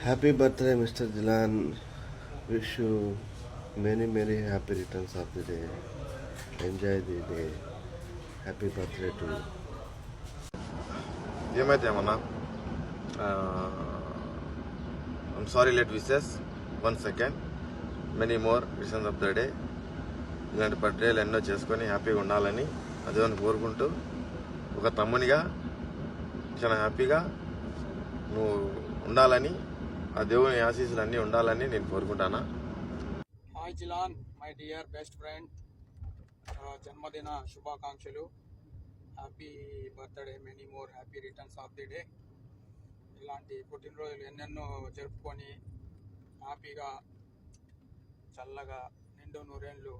Happy birthday, Mr. Jilan. Wish you many happy returns of the day. Enjoy the day. Happy birthday to you. ఏమైతే ఏమన్నా I'm sorry let wishes 1 second many more visions of the day. ఇలాంటి బర్త్డేలు ఎన్నో చేసుకొని హ్యాపీగా ఉండాలని అదేమని కోరుకుంటూ ఒక తమ్మునిగా చాలా హ్యాపీగా నువ్వు ఉండాలని ఆ దేవుని ఆశీస్సులు అన్నీ ఉండాలని నేను కోరుకుంటానా. Hi Jilan, my dear best friend, జన్మదిన శుభాకాంక్షలు. Happy birthday, many more happy returns of the day. ఇలాంటి పుట్టినరోజులు ఎన్నెన్నో జరుపుకొని హ్యాపీగా చల్లగా నిండు నూరేళ్ళు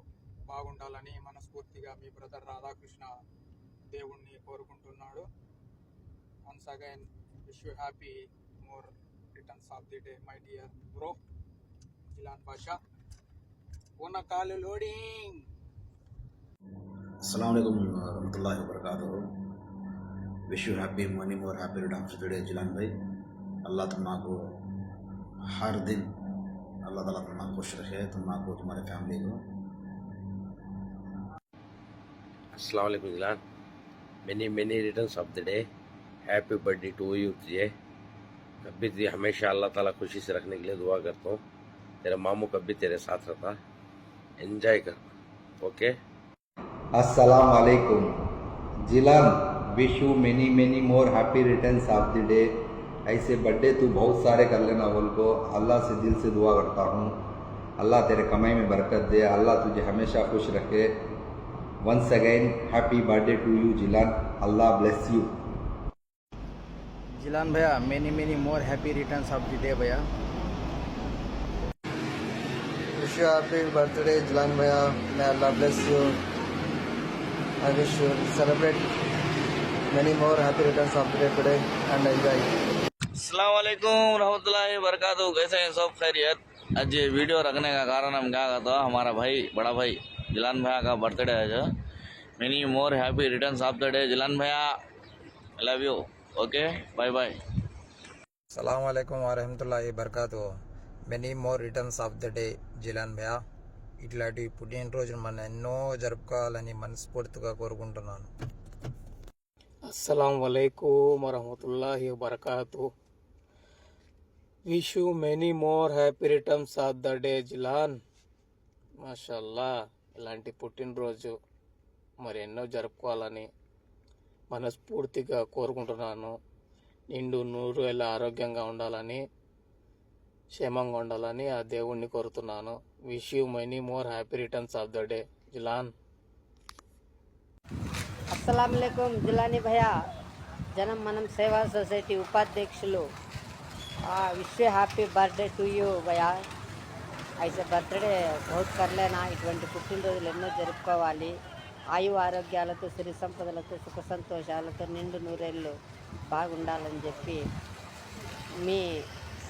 బాగుండాలని మనస్ఫూర్తిగా మీ బ్రదర్ రాధాకృష్ణ దేవుణ్ణి కోరుకుంటున్నాడు. Once again wish you happy more returns of the day my dear bro Jilan Basha. ఉన్న కాలు లోడింగ్. अस्सलाम वालेकुम रहमतुल्लाहि व बरकातहू. Wish you happy many more happy returns of the day Jilan भाई. अल्लाह तुमको हर दिन अल्लाह ताला तुमको खुश रखे, तुमको तुम्हारे फैमिली को. अस्सलाम वालेकुम Jilan. Many returns of the day. Happy birthday to you तुझे. कभी तुझे हमेशा अल्लाह ताला खुशी से रखने के लिए दुआ करता हूँ. तेरा मामू कभी तेरे साथ रहता. एंजॉय कर. ओके. अस्सलाम वालेकुम Jilan. Wish you many more happy returns of the day. ऐसे बर्थडे तू बहुत सारे कर लेना बोल को अल्लाह से दिल से दुआ करता हूँ. अल्लाह तेरे कमाई में बरकत दे, अल्लाह तुझे हमेशा खुश रखे. Once again happy birthday to you Jilan. Allah bless you. Jilan भैया, many more happy returns of the day भैया. Wish you happy birthday Jilan भैया. may Allah bless you. I wish you celebrate many more happy returns of the day today and enjoy. अस्सलाम वालेकुम रहमतुल्लाहि व बरकातहू. कैसे हैं सब? खैरियत. आज ये वीडियो रखने का कारण हम क्या कहते हैं, हमारा भाई बड़ा भाई जिलान भैया का बर्थडे है जो. Many more happy returns of the day Jilan भैया. Love you. Okay, bye bye. अस्सलाम वालेकुम व रहमतुल्लाहि व बरकातहू. Many more returns of the day Jilan భయ్యా. ఇట్లాంటి పుట్టినరోజులు మనం ఎన్నో జరుపుకోవాలని మనస్ఫూర్తిగా కోరుకుంటున్నాను. అస్సలాం వలైకుం వరహమతుల్లాహి వబర్కాతు. Wish you many more happy returns of the day Jilan. మాషాల్లా. ఇలాంటి పుట్టినరోజు మరి ఎన్నో జరుపుకోవాలని మనస్ఫూర్తిగా కోరుకుంటున్నాను. నిండు నూరు ఎలా ఆరోగ్యంగా ఉండాలని, క్షేమంగా ఉండాలని ఆ దేవుణ్ణి కోరుతున్నాను. Wish you many more happy returns of the day Jilan. అస్సలాం वालेकुम జిలానీ భయ్యా. జనం మనం సేవా సొసైటీ ఉపాధ్యక్షులు. Wish you happy birthday to you భయ్యా. అయితే బర్త్డే బహుత్ కర్లేనా. ఇటువంటి పుట్టినరోజులు ఎన్నో జరుపుకోవాలి. ఆయు ఆరోగ్యాలతో, సిరి సంపదలతో, సుఖ సంతోషాలతో నిండు నూరేళ్ళు బాగుండాలని చెప్పి మీ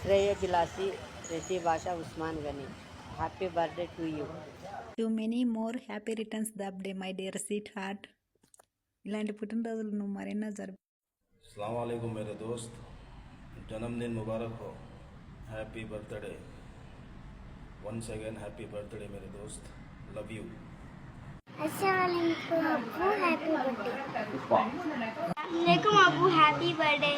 శ్రేయోభిలాషి రెడ్డి భాషా ఉస్మాన్ గని. Happy birthday to you. Many more happy returns of day my dear sweet heart. ఇలాంటి పుట్టినరోజులు నువ్వు మరెన్నో జరుపు. अस्सलाम वालेकुम मेरे दोस्त. जन्मदिन मुबारक हो. Happy birthday. Once again happy birthday मेरे दोस्त. Love you. अस्सलाम वालेकुम अब्बू, हैप्पी बर्थडे. वालेकुम अब्बू, हैप्पी बर्थडे.